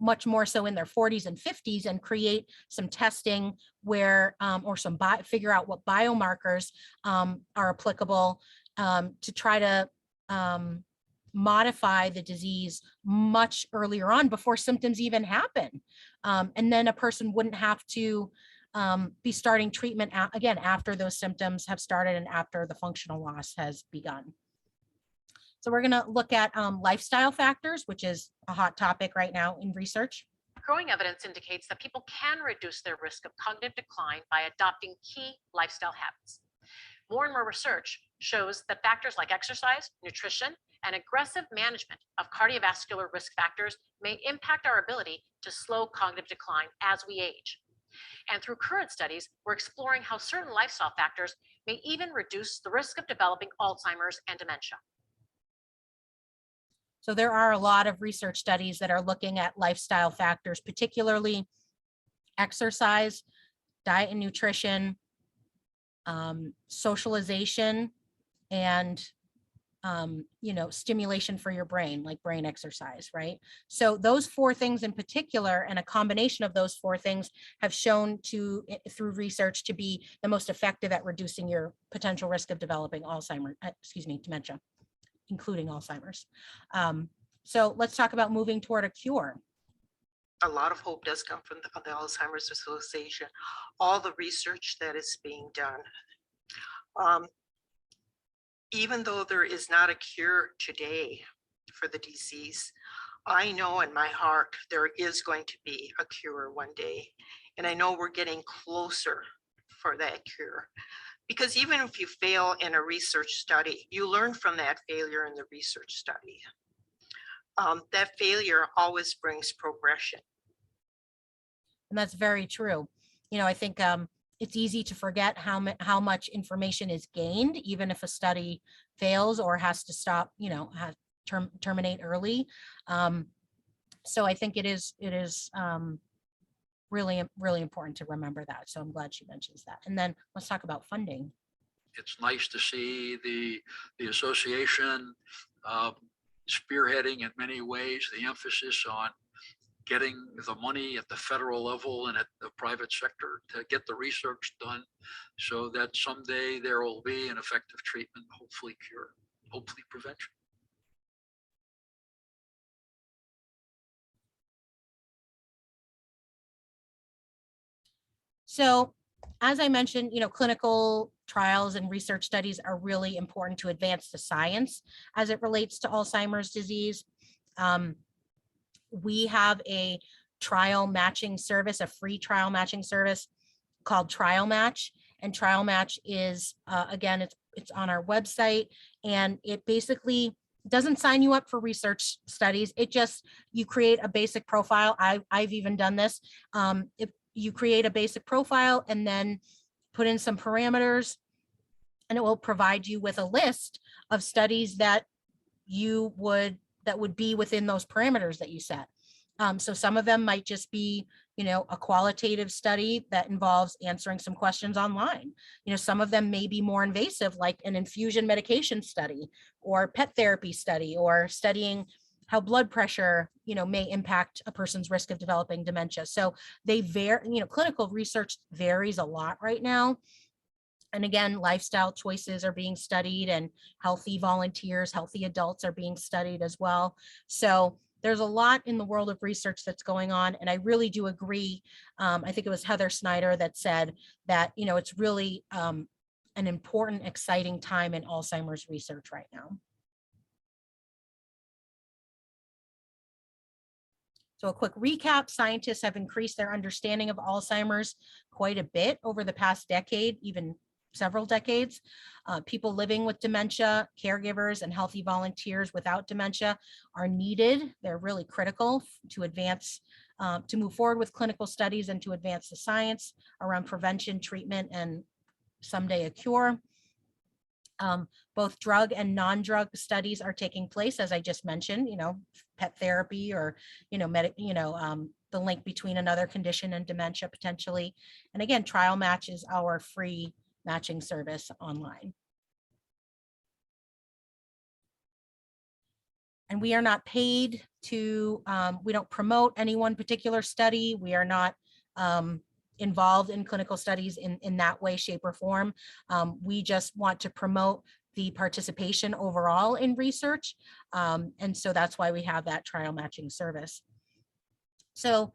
much more so in their 40s and 50s, and create some testing where, or figure out what biomarkers are applicable to try to modify the disease much earlier on, before symptoms even happen. And then a person wouldn't have to be starting treatment again after those symptoms have started and after the functional loss has begun. So we're going to look at lifestyle factors, which is a hot topic right now in research. Growing evidence indicates that people can reduce their risk of cognitive decline by adopting key lifestyle habits. More and more research shows that factors like exercise, nutrition, and aggressive management of cardiovascular risk factors may impact our ability to slow cognitive decline as we age. And through current studies, we're exploring how certain lifestyle factors may even reduce the risk of developing Alzheimer's and dementia. So there are a lot of research studies that are looking at lifestyle factors, particularly exercise, diet and nutrition, socialization, and stimulation for your brain, like brain exercise, right? So those four things in particular, and a combination of those four things, have shown through research to be the most effective at reducing your potential risk of developing dementia, including Alzheimer's. So let's talk about moving toward a cure. A lot of hope does come from the Alzheimer's Association, all the research that is being done. Even though there is not a cure today for the disease, I know in my heart there is going to be a cure one day. And I know we're getting closer for that cure. Because even if you fail in a research study, you learn from that failure in the research study. That failure always brings progression. And that's very true. I think it's easy to forget how much information is gained, even if a study fails or has to stop, terminate early. So I think it is really, really important to remember that. So I'm glad she mentions that. And then let's talk about funding. It's nice to see the association spearheading in many ways the emphasis on getting the money at the federal level and at the private sector to get the research done so that someday there will be an effective treatment, hopefully cure, hopefully prevention. So as I mentioned, clinical trials and research studies are really important to advance the science as it relates to Alzheimer's disease. We have a trial matching service, a free trial matching service called Trial Match. And Trial Match is, again, it's on our website, and it basically doesn't sign you up for research studies. You create a basic profile. I've even done this. If you create a basic profile and then put in some parameters, and it will provide you with a list of studies that would be within those parameters that you set. So some of them might just be, a qualitative study that involves answering some questions online. Some of them may be more invasive, like an infusion medication study or pet therapy study, or studying how blood pressure, may impact a person's risk of developing dementia. So they vary, clinical research varies a lot right now. And again, lifestyle choices are being studied, and healthy volunteers, healthy adults are being studied as well. So there's a lot in the world of research that's going on. And I really do agree. I think it was Heather Snyder that said that, it's really an important, exciting time in Alzheimer's research right now. So a quick recap, scientists have increased their understanding of Alzheimer's quite a bit over the past decade, even several decades. People living with dementia, caregivers, and healthy volunteers without dementia are needed. They're really critical to advance, to move forward with clinical studies and to advance the science around prevention, treatment, and someday a cure. Both drug and non-drug studies are taking place, as I just mentioned, pet therapy or, the link between another condition and dementia potentially. And again, Trial Match is our free matching service online. And we are not paid to, we don't promote any one particular study. We are not involved in clinical studies in that way, shape, or form. We just want to promote the participation overall in research. And so that's why we have that trial matching service. So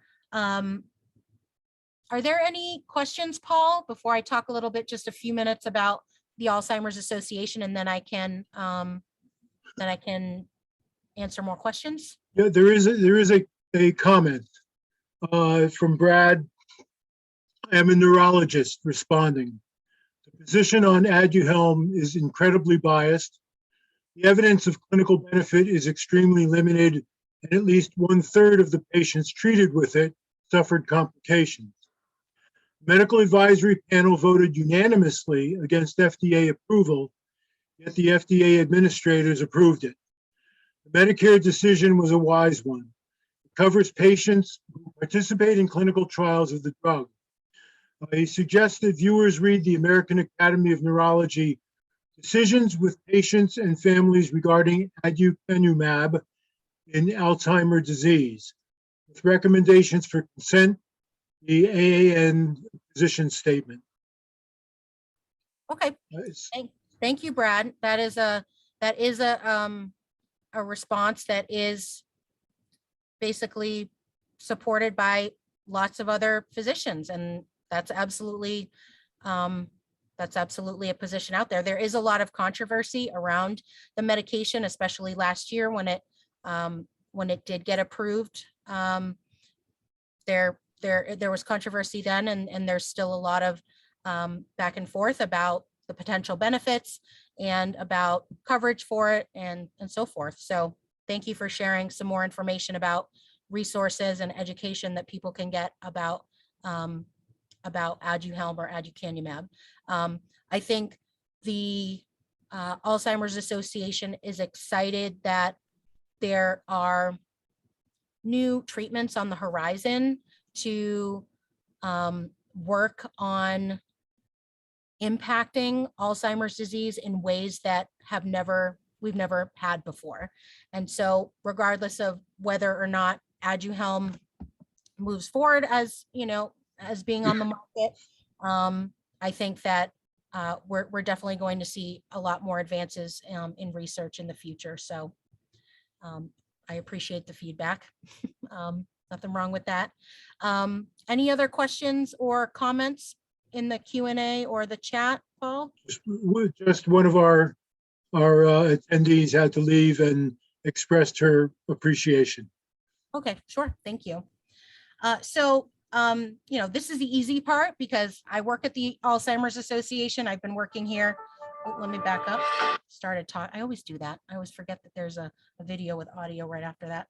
are there any questions, Paul, before I talk a little bit, just a few minutes about the Alzheimer's Association, and then I can answer more questions? Yeah, there is a comment from Brad. I am a neurologist responding. The position on Aduhelm is incredibly biased. The evidence of clinical benefit is extremely limited, and at least 1/3 of the patients treated with it suffered complications. The medical advisory panel voted unanimously against FDA approval, yet the FDA administrators approved it. The Medicare decision was a wise one. It covers patients who participate in clinical trials of the drug. I suggest that viewers read the American Academy of Neurology Decisions with Patients and Families Regarding Aducanumab in Alzheimer's Disease, with recommendations for consent, the AAN position statement. Okay, thank you, Brad. That is a response that is basically supported by lots of other physicians, and that's absolutely a position out there. There is a lot of controversy around the medication, especially last year when it did get approved. There was controversy then, and there's still a lot of back and forth about the potential benefits and about coverage for it and so forth. So thank you for sharing some more information about resources and education that people can get about Aduhelm or aducanumab. I think the Alzheimer's Association is excited that there are new treatments on the horizon to work on impacting Alzheimer's disease in ways that we've never had before. And so regardless of whether or not Aduhelm moves forward as being on the market, I think that we're definitely going to see a lot more advances in research in the future. So I appreciate the feedback. Nothing wrong with that. Any other questions or comments in the Q&A or the chat, Paul? Just one of our attendees had to leave and expressed her appreciation. Okay, sure. Thank you. So, this is the easy part because I work at the Alzheimer's Association. I've been working here. Oh, let me back up. Started talking. I always do that. I always forget that there's a video with audio right after that.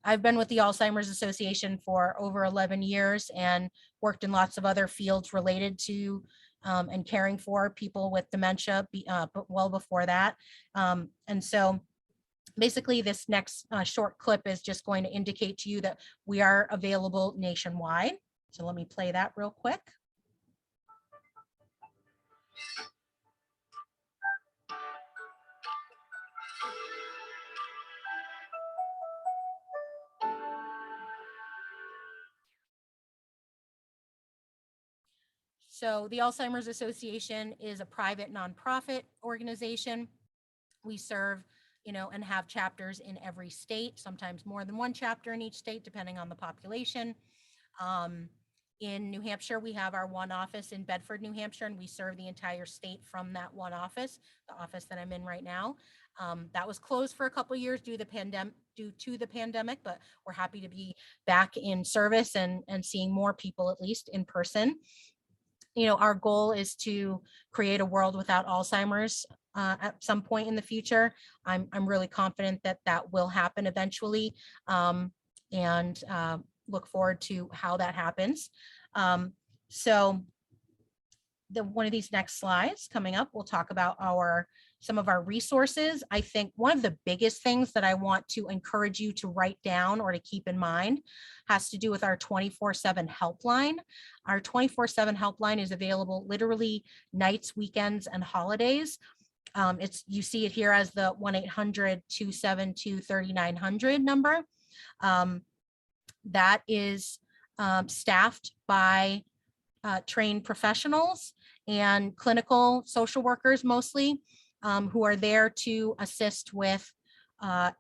I've been with the Alzheimer's Association for over 11 years and worked in lots of other fields related to and caring for people with dementia, but well before that. And so basically this next short clip is just going to indicate to you that we are available nationwide. So let me play that real quick. So the Alzheimer's Association is a private nonprofit organization. We serve, and have chapters in every state, sometimes more than one chapter in each state, depending on the population. In New Hampshire, we have our one office in Bedford, New Hampshire, and we serve the entire state from that one office, the office that I'm in right now. That was closed for a couple of years due to the due to the pandemic, but we're happy to be back in service and seeing more people, at least in person. You know, our goal is to create a world without Alzheimer's at some point in the future. I'm really confident that that will happen eventually, and look forward to how that happens. So one of these next slides coming up, we'll talk about some of our resources. I think one of the biggest things that I want to encourage you to write down or to keep in mind has to do with our 24/7 helpline. Our 24/7 helpline is available literally nights, weekends, and holidays. You see it here as the 1-800-272-3900 number. That is staffed by trained professionals and clinical social workers mostly, who are there to assist with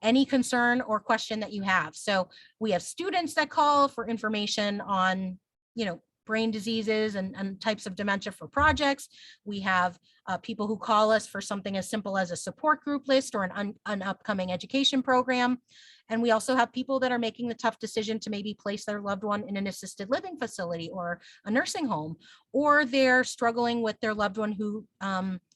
any concern or question that you have. So we have students that call for information on, you know, brain diseases and types of dementia for projects. We have people who call us for something as simple as a support group list or an upcoming education program. And we also have people that are making the tough decision to maybe place their loved one in an assisted living facility or a nursing home, or they're struggling with their loved one who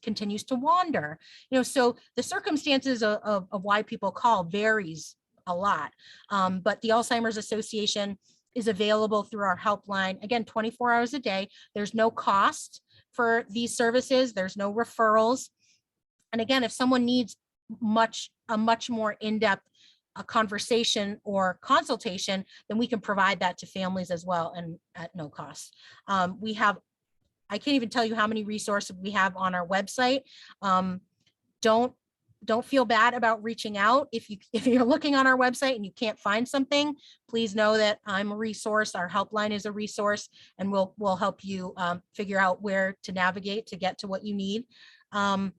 continues to wander. You know, so the circumstances of why people call varies a lot. But the Alzheimer's Association is available through our helpline, again, 24 hours a day. There's no cost for these services. There's no referrals. And again, if someone needs a much more in-depth conversation or consultation, then we can provide that to families as well and at no cost. I can't even tell you how many resources we have on our website. Don't feel bad about reaching out. If you're looking on our website and you can't find something, please know that I'm a resource. Our helpline is a resource, and we'll help you figure out where to navigate to get to what you need. And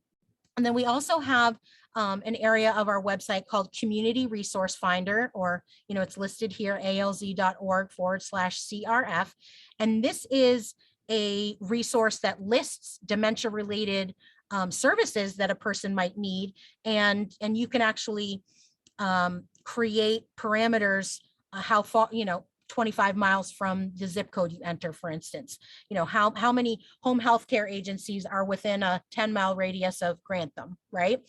then we also have an area of our website called Community Resource Finder, or, you know, it's listed here, alz.org/CRF. And this is a resource that lists dementia-related services that a person might need. And you can actually create parameters, how far, you know, 25 miles from the zip code you enter, for instance. You know, how many home health care agencies are within a 10-mile radius of Grantham, right?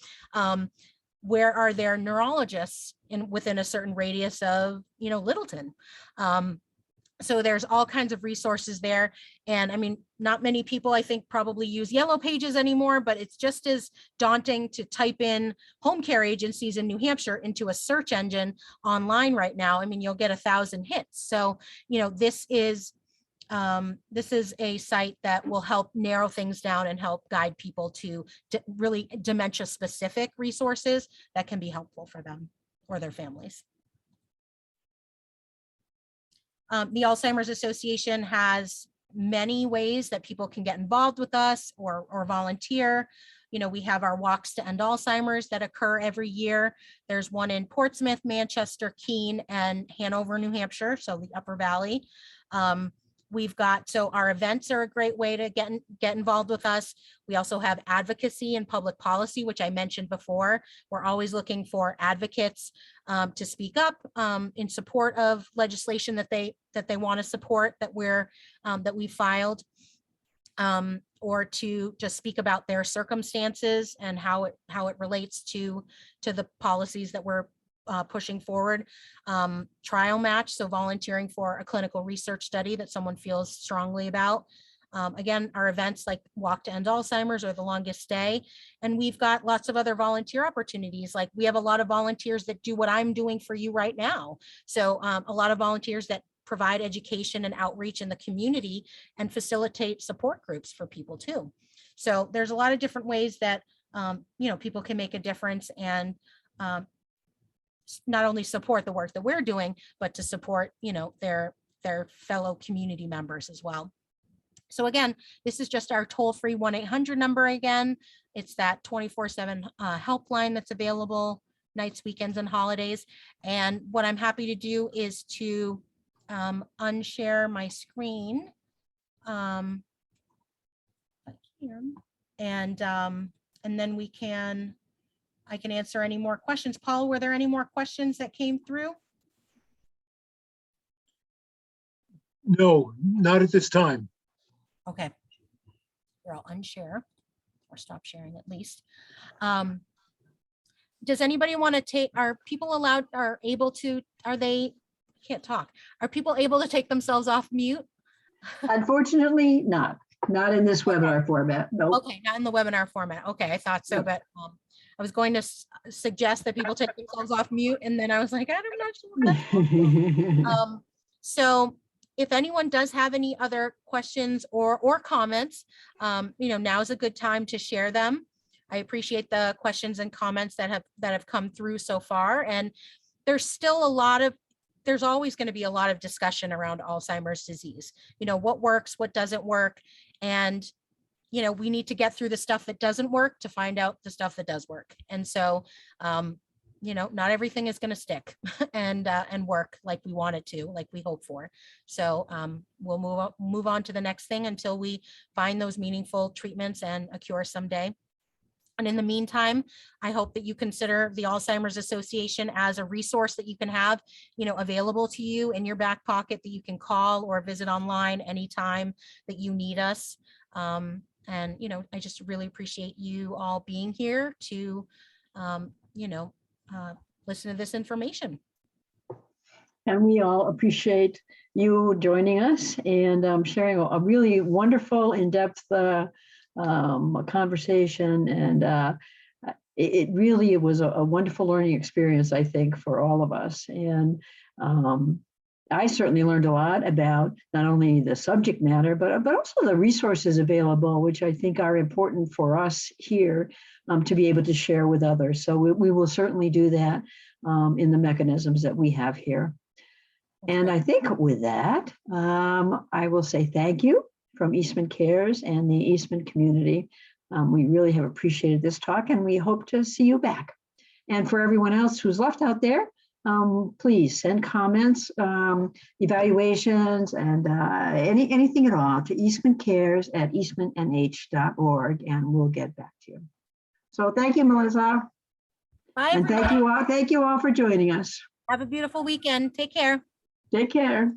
Where are there neurologists within a certain radius of, you know, Littleton? So there's all kinds of resources there. And I mean, not many people, I think, probably use Yellow Pages anymore, but it's just as daunting to type in home care agencies in New Hampshire into a search engine online right now. I mean, you'll get 1,000 hits. So, you know, this is a site that will help narrow things down and help guide people to really dementia specific resources that can be helpful for them or their families. The Alzheimer's Association has many ways that people can get involved with us or volunteer. You know, we have our walks to end Alzheimer's that occur every year. There's one in Portsmouth, Manchester, Keene, and Hanover, New Hampshire, so the Upper Valley. So our events are a great way to get involved with us. We also have advocacy and public policy, which I mentioned before. We're always looking for advocates to speak up in support of legislation that they want to support, that we filed, or to just speak about their circumstances and how it relates to the policies that we're pushing forward. Trial match, so volunteering for a clinical research study that someone feels strongly about. Again, our events like Walk to End Alzheimer's or The Longest Stay. And we've got lots of other volunteer opportunities. Like we have a lot of volunteers that do what I'm doing for you right now. So a lot of volunteers that provide education and outreach in the community and facilitate support groups for people too. So there's a lot of different ways that you know, people can make a difference and not only support the work that we're doing, but to support, you know, their fellow community members as well. So again, this is just our toll-free 1-800 number again. It's that 24/7 helpline that's available nights, weekends, and holidays. And what I'm happy to do is to unshare my screen. And then we can I can answer any more questions. Paul, were there any more questions that came through? No, not at this time. Okay. Here, I'll unshare or stop sharing at least. Does anybody want to take, are people allowed, are able to, are they, can't talk. Are people able to take themselves off mute? Unfortunately, not in this webinar format. No. Okay, not in the webinar format. Okay, I thought so, No. but I was going to suggest that people take themselves off mute, and then I was like, I'm not sure. So if anyone does have any other questions or comments, now is a good time to share them. I appreciate the questions and comments that have come through so far. And there's still there's always going to be a lot of discussion around Alzheimer's disease. What works, what doesn't work. And, we need to get through the stuff that doesn't work to find out the stuff that does work. And so, not everything is going to stick and work like we want it to, like we hope for. So we'll move on to the next thing until we find those meaningful treatments and a cure someday. And in the meantime, I hope that you consider the Alzheimer's Association as a resource that you can have, available to you in your back pocket, that you can call or visit online anytime that you need us. And, I just really appreciate you all being here to, listen to this information. And we all appreciate you joining us and sharing a really wonderful, in-depth conversation. And it really was a wonderful learning experience, I think, for all of us. And I certainly learned a lot about not only the subject matter, but also the resources available, which I think are important for us here to be able to share with others. So we will certainly do that in the mechanisms that we have here. And I think with that, I will say thank you from EastmanCARES and the Eastman community. We really have appreciated this talk, and we hope to see you back. And for everyone else who's left out there, please send comments, evaluations, and anything at all to EastmanCARES@eastmannh.org, and we'll get back to you. So thank you, Melissa. Bye, And everybody. thank you all for joining us. Have a beautiful weekend. Take care. Take care.